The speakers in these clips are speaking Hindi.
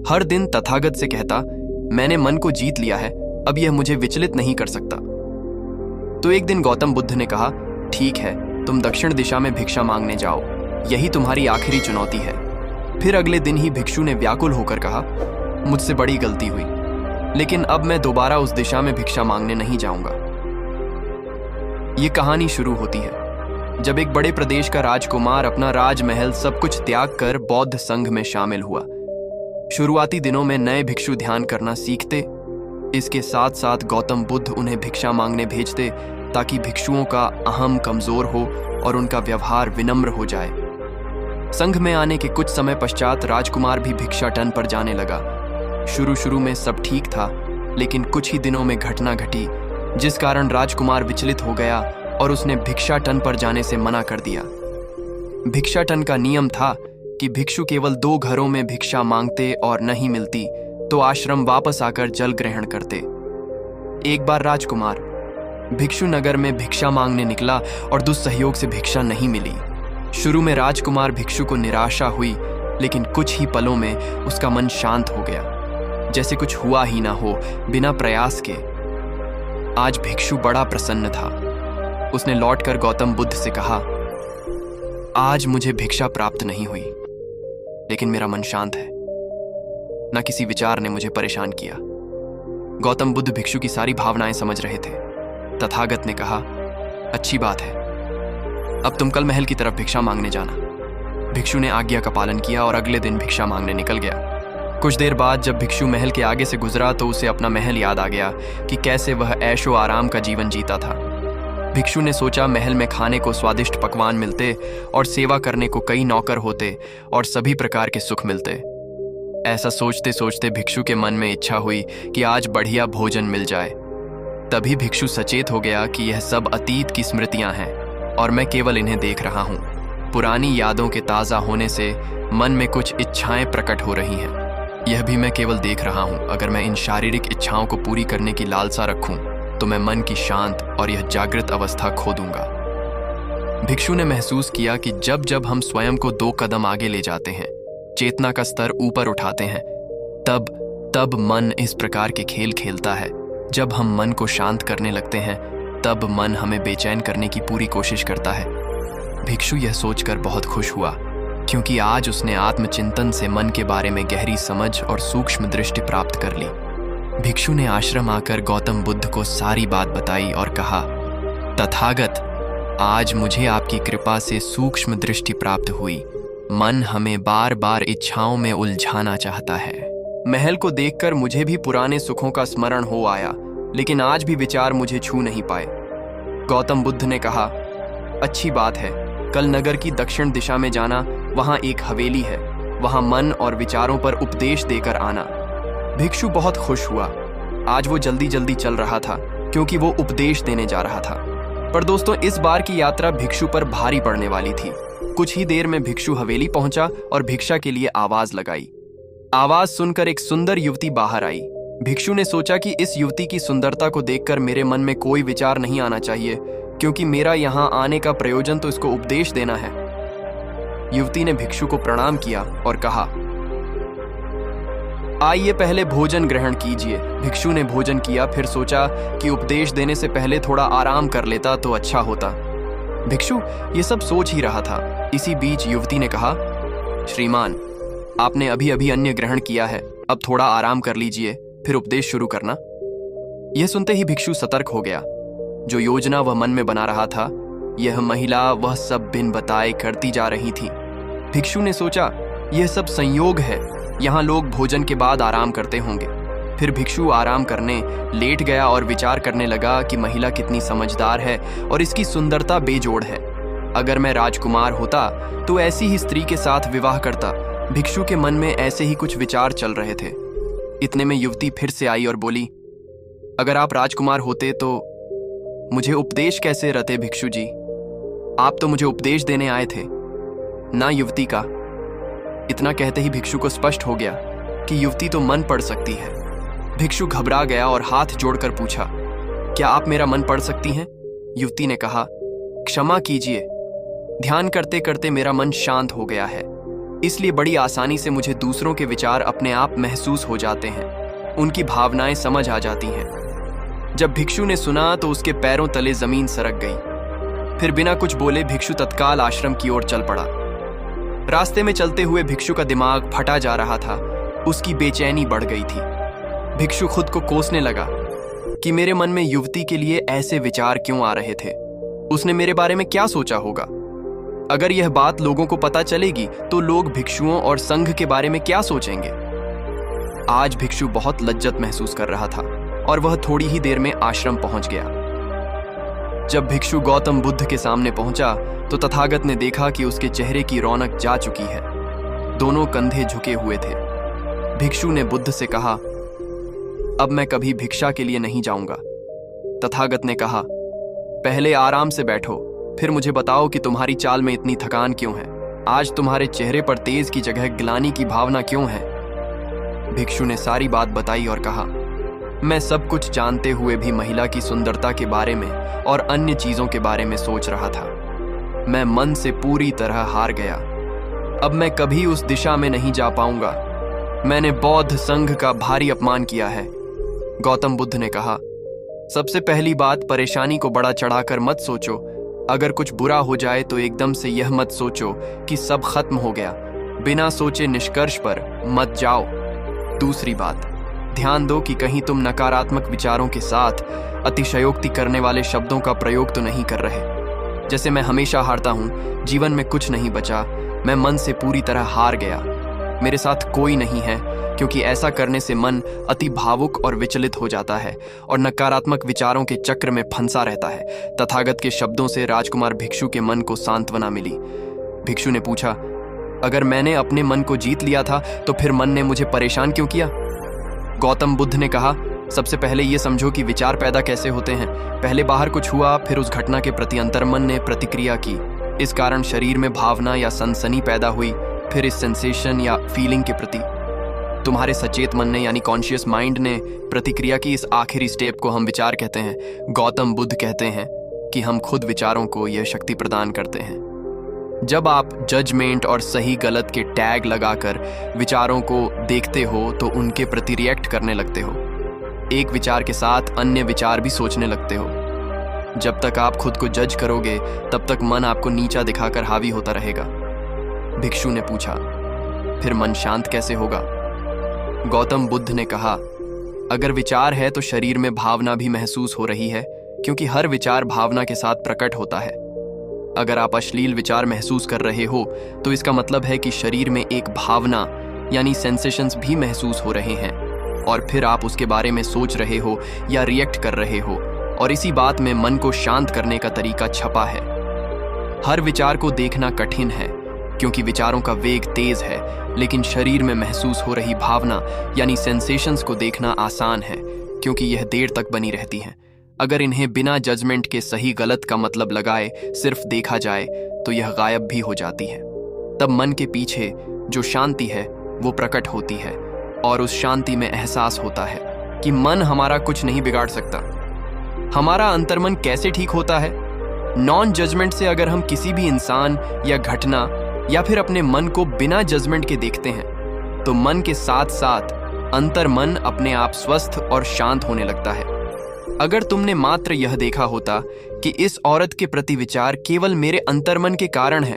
हर दिन तथागत से कहता, मैंने मन को जीत लिया है, अब यह मुझे विचलित नहीं कर सकता। तो एक दिन गौतम बुद्ध ने कहा, ठीक है, तुम दक्षिण दिशा में भिक्षा मांगने जाओ, यही तुम्हारी आखिरी चुनौती है। फिर अगले दिन ही भिक्षु ने व्याकुल होकर कहा, मुझसे बड़ी गलती हुई, लेकिन अब मैं दोबारा उस दिशा में भिक्षा मांगने नहीं जाऊंगा। ये कहानी शुरू होती है जब एक बड़े प्रदेश का राजकुमार अपना राजमहल सब कुछ त्याग कर बौद्ध संघ में शामिल हुआ। शुरुआती दिनों में नए भिक्षु ध्यान करना सीखते, इसके साथ साथ गौतम बुद्ध उन्हें भिक्षा मांगने भेजते ताकि भिक्षुओं का अहम कमजोर हो और उनका व्यवहार विनम्र हो जाए। संघ में आने के कुछ समय पश्चात राजकुमार भी भिक्षाटन पर जाने लगा। शुरू में सब ठीक था, लेकिन कुछ ही दिनों में घटना घटी जिस कारण राजकुमार विचलित हो गया और उसने भिक्षाटन पर जाने से मना कर दिया। भिक्षाटन का नियम था कि भिक्षु केवल 2 घरों में भिक्षा मांगते और नहीं मिलती तो आश्रम वापस आकर जल ग्रहण करते। एक बार राजकुमार भिक्षु नगर में भिक्षा मांगने निकला और दुस्सहयोग से भिक्षा नहीं मिली। शुरू में राजकुमार भिक्षु को निराशा हुई, लेकिन कुछ ही पलों में उसका मन शांत हो गया, जैसे कुछ हुआ ही ना हो, बिना प्रयास के। आज भिक्षु बड़ा प्रसन्न था। उसने लौटकर गौतम बुद्ध से कहा, आज मुझे भिक्षा प्राप्त नहीं हुई, लेकिन मेरा मन शांत है, न किसी विचार ने मुझे परेशान किया। गौतम बुद्ध भिक्षु की सारी भावनाएं समझ रहे थे। तथागत ने कहा, अच्छी बात है, अब तुम कल महल की तरफ भिक्षा मांगने जाना। भिक्षु ने आज्ञा का पालन किया और अगले दिन भिक्षा मांगने निकल गया। कुछ देर बाद जब भिक्षु महल के आगे से गुजरा तो उसे अपना महल याद आ गया कि कैसे वह ऐशो आराम का जीवन जीता था। भिक्षु ने सोचा, महल में खाने को स्वादिष्ट पकवान मिलते और सेवा करने को कई नौकर होते और सभी प्रकार के सुख मिलते। ऐसा सोचते सोचते भिक्षु के मन में इच्छा हुई कि आज बढ़िया भोजन मिल जाए। तभी भिक्षु सचेत हो गया कि यह सब अतीत की स्मृतियां हैं और मैं केवल इन्हें देख रहा हूं। पुरानी यादों के ताज़ा होने से मन में कुछ इच्छाएं प्रकट हो रही हैं। यह भी मैं केवल देख रहा हूं। अगर मैं इन शारीरिक इच्छाओं को पूरी करने की लालसा रखूं तो मैं मन की शांत और यह जागृत अवस्था खो दूंगा। भिक्षु ने महसूस किया कि जब जब हम स्वयं को 2 कदम आगे ले जाते हैं, चेतना का स्तर ऊपर उठाते हैं, तब मन इस प्रकार के खेल खेलता है। जब हम मन को शांत करने लगते हैं, तब मन हमें बेचैन करने की पूरी कोशिश करता है। भिक्षु यह सोचकर बहुत खुश हुआ, क्योंकि आज उसने आत्मचिंतन से मन के बारे में गहरी समझ और सूक्ष्म दृष्टि प्राप्त कर ली। भिक्षु ने आश्रम आकर गौतम बुद्ध को सारी बात बताई और कहा, तथागत, आज मुझे आपकी कृपा से सूक्ष्म दृष्टि प्राप्त हुई। मन हमें बार बार इच्छाओं में उलझाना चाहता है। महल को देखकर मुझे भी पुराने सुखों का स्मरण हो आया, लेकिन आज भी विचार मुझे छू नहीं पाए। गौतम बुद्ध ने कहा, अच्छी बात है, कल नगर की दक्षिण दिशा में जाना, वहां एक हवेली है, वहां मन और विचारों पर उपदेश देकर आना। भिक्षु बहुत खुश हुआ। आज वो जल्दी जल्दी चल रहा था, क्योंकि वो उपदेश देने जा रहा था। पर दोस्तों, इस बार की यात्रा भिक्षु पर भारी पड़ने वाली थी। कुछ ही देर में भिक्षु हवेली पहुंचा और भिक्षा के लिए आवाज लगाई। आवाज सुनकर एक सुंदर युवती बाहर आई। भिक्षु ने सोचा कि इस युवती की सुंदरता को देखकर मेरे मन में कोई विचार नहीं आना चाहिए, क्योंकि मेरा यहाँ आने का प्रयोजन तो इसको उपदेश देना है। युवती ने भिक्षु को प्रणाम किया और कहा, आइए पहले भोजन ग्रहण कीजिए। भिक्षु ने भोजन किया, फिर सोचा कि उपदेश देने से पहले थोड़ा आराम कर लेता तो अच्छा होता। भिक्षु ये सब सोच ही रहा था। इसी बीच युवती ने कहा, श्रीमान, आपने अभी अभी अन्न ग्रहण किया है, अब थोड़ा आराम कर लीजिए, फिर उपदेश शुरू करना। यह सुनते ही भिक्षु सतर्क हो गया। जो योजना वह मन में बना रहा था, यह महिला वह सब बिन बताए करती जा रही थी। भिक्षु ने सोचा, यह सब संयोग है, यहाँ लोग भोजन के बाद आराम करते होंगे। फिर भिक्षु आराम करने लेट गया और विचार करने लगा कि महिला कितनी समझदार है और इसकी सुंदरता बेजोड़ है। अगर मैं राजकुमार होता तो ऐसी ही स्त्री के साथ विवाह करता। भिक्षु के मन में ऐसे ही कुछ विचार चल रहे थे। इतने में युवती फिर से आई और बोली, अगर आप राजकुमार होते तो मुझे उपदेश कैसे रहते भिक्षु जी? आप तो मुझे उपदेश देने आए थे, ना युवती का। इतना कहते ही भिक्षु को स्पष्ट हो गया कि युवती तो मन पढ़ सकती है। भिक्षु घबरा गया और हाथ जोड़कर पूछा, क्या आप मेरा मन पढ़ सकती हैं? युवती ने कहा, क्षमा कीजिए, ध्यान करते करते मेरा मन शांत हो गया है, इसलिए बड़ी आसानी से मुझे दूसरों के विचार अपने आप महसूस हो जाते हैं, उनकी भावनाएं समझ आ जाती हैं। जब भिक्षु ने सुना तो उसके पैरों तले जमीन सरक गई। फिर बिना कुछ बोले भिक्षु तत्काल आश्रम की ओर चल पड़ा। रास्ते में चलते हुए भिक्षु का दिमाग फटा जा रहा था, उसकी बेचैनी बढ़ गई थी। भिक्षु खुद को कोसने लगा कि मेरे मन में युवती के लिए ऐसे विचार क्यों आ रहे थे। उसने मेरे बारे में क्या सोचा होगा? अगर यह बात लोगों को पता चलेगी तो लोग भिक्षुओं और संघ के बारे में क्या सोचेंगे? आज भिक्षु बहुत लज्जत महसूस कर रहा था और वह थोड़ी ही देर में आश्रम पहुंच गया। जब भिक्षु गौतम बुद्ध के सामने पहुंचा तो तथागत ने देखा कि उसके चेहरे की रौनक जा चुकी है। दोनों कंधे झुके हुए थे। भिक्षु ने बुद्ध से कहा, अब मैं कभी भिक्षा के लिए नहीं जाऊंगा। तथागत ने कहा, पहले आराम से बैठो, फिर मुझे बताओ कि तुम्हारी चाल में इतनी थकान क्यों है? आज तुम्हारे चेहरे पर तेज की जगह ग्लानि की भावना क्यों है? भिक्षु ने सारी बात बताई और कहा, मैं सब कुछ जानते हुए भी महिला की सुंदरता के बारे में और अन्य चीजों के बारे में सोच रहा था। मैं मन से पूरी तरह हार गया। अब मैं कभी उस दिशा में नहीं जा पाऊंगा। मैंने बौद्ध संघ का भारी अपमान किया है। गौतम बुद्ध ने कहा, सबसे पहली बात, परेशानी को बड़ा चढ़ाकर मत सोचो। अगर कुछ बुरा हो जाए तो एकदम से यह मत सोचो कि सब खत्म हो गया। बिना सोचे निष्कर्ष पर मत जाओ। दूसरी बात, ध्यान दो कि कहीं तुम नकारात्मक विचारों के साथ अतिशयोक्ति करने वाले शब्दों का प्रयोग तो नहीं कर रहे। जैसे मैं हमेशा हारता हूं, जीवन में कुछ नहीं बचा, मैं मन से पूरी तरह हार गया, मेरे साथ कोई नहीं है, क्योंकि ऐसा करने से मन अति भावुक और विचलित हो जाता है और नकारात्मक विचारों के चक्र में फंसा रहता है। तथागत के शब्दों से राजकुमार भिक्षु के मन को सांत्वना मिली। भिक्षु ने पूछा, अगर मैंने अपने मन को जीत लिया था तो फिर मन ने मुझे परेशान क्यों किया? गौतम बुद्ध ने कहा, सबसे पहले ये समझो कि विचार पैदा कैसे होते हैं। पहले बाहर कुछ हुआ, फिर उस घटना के प्रति अंतर्मन ने प्रतिक्रिया की। इस कारण शरीर में भावना या सनसनी पैदा हुई। फिर इस सेंसेशन या फीलिंग के प्रति तुम्हारे सचेत मन ने यानी कॉन्शियस माइंड ने प्रतिक्रिया की। इस आखिरी स्टेप को हम विचार कहते हैं। गौतम बुद्ध कहते हैं कि हम खुद विचारों को यह शक्ति प्रदान करते हैं। जब आप जजमेंट और सही गलत के टैग लगाकर विचारों को देखते हो तो उनके प्रति रिएक्ट करने लगते हो। एक विचार के साथ अन्य विचार भी सोचने लगते हो। जब तक आप खुद को जज करोगे तब तक मन आपको नीचा दिखाकर हावी होता रहेगा। भिक्षु ने पूछा, फिर मन शांत कैसे होगा? गौतम बुद्ध ने कहा, अगर विचार है तो शरीर में भावना भी महसूस हो रही है, क्योंकि हर विचार भावना के साथ प्रकट होता है। अगर आप अश्लील विचार महसूस कर रहे हो तो इसका मतलब है कि शरीर में एक भावना यानी सेंसेशंस भी महसूस हो रहे हैं और फिर आप उसके बारे में सोच रहे हो या रिएक्ट कर रहे हो, और इसी बात में मन को शांत करने का तरीका छपा है। हर विचार को देखना कठिन है क्योंकि विचारों का वेग तेज है, लेकिन शरीर में महसूस हो रही भावना यानी सेंसेशंस को देखना आसान है क्योंकि यह देर तक बनी रहती हैं। अगर इन्हें बिना जजमेंट के सही गलत का मतलब लगाए सिर्फ देखा जाए तो यह गायब भी हो जाती है। तब मन के पीछे जो शांति है वो प्रकट होती है और उस शांति में एहसास होता है कि मन हमारा कुछ नहीं बिगाड़ सकता। हमारा अंतर्मन कैसे ठीक होता है? नॉन जजमेंट से अगर हम किसी भी इंसान या घटना या फिर अपने मन को बिना जजमेंट के देखते हैं तो मन के साथ साथ अंतर्मन अपने आप स्वस्थ और शांत होने लगता है। अगर तुमने मात्र यह देखा होता कि इस औरत के प्रति विचार केवल मेरे अंतर्मन के कारण है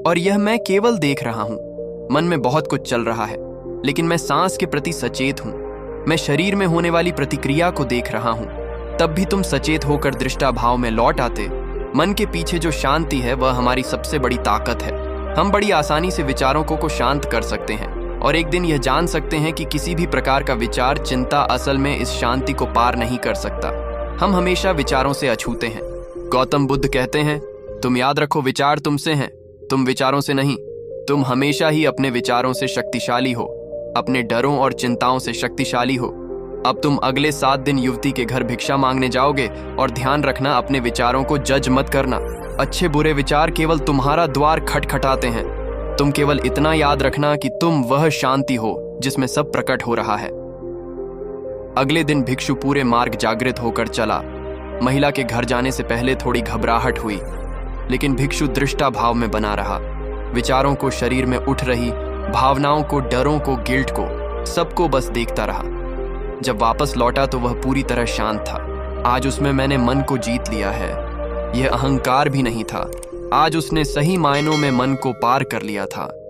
और यह मैं केवल देख रहा हूं, मन में बहुत कुछ चल रहा है लेकिन मैं सांस के प्रति सचेत हूं, मैं शरीर में होने वाली प्रतिक्रिया को देख रहा हूं, तब भी तुम सचेत होकर दृष्टा भाव में लौट आते। मन के पीछे जो शांति है वह हमारी सबसे बड़ी ताकत है। हम बड़ी आसानी से विचारों को शांत कर सकते हैं और एक दिन यह जान सकते हैं कि किसी भी प्रकार का विचार चिंता असल में इस शांति को पार नहीं कर सकता। हम हमेशा विचारों से अछूते हैं। गौतम बुद्ध कहते हैं, तुम याद रखो, विचार तुमसे हैं, तुम विचारों से नहीं। तुम हमेशा ही अपने विचारों से शक्तिशाली हो, अपने डरों और चिंताओं से शक्तिशाली हो। अब तुम अगले 7 दिन युवती के घर भिक्षा मांगने जाओगे और ध्यान रखना, अपने विचारों को जज मत करना। अच्छे बुरे विचार केवल तुम्हारा द्वार खटखटाते हैं। तुम केवल इतना याद रखना कि तुम वह शांति हो जिसमें सब प्रकट हो रहा है। अगले दिन भिक्षु पूरे मार्ग जागृत होकर चला। महिला के घर जाने से पहले थोड़ी घबराहट हुई, लेकिन भिक्षु दृष्टा भाव में बना रहा। विचारों को शरीर में उठ रही भावनाओं को, डरों को, गिल्ट को, सबको बस देखता रहा। जब वापस लौटा तो वह पूरी तरह शांत था। आज उसमें मैंने मन को जीत लिया है। यह अहंकार भी नहीं था। आज उसने सही मायनों में मन को पार कर लिया था।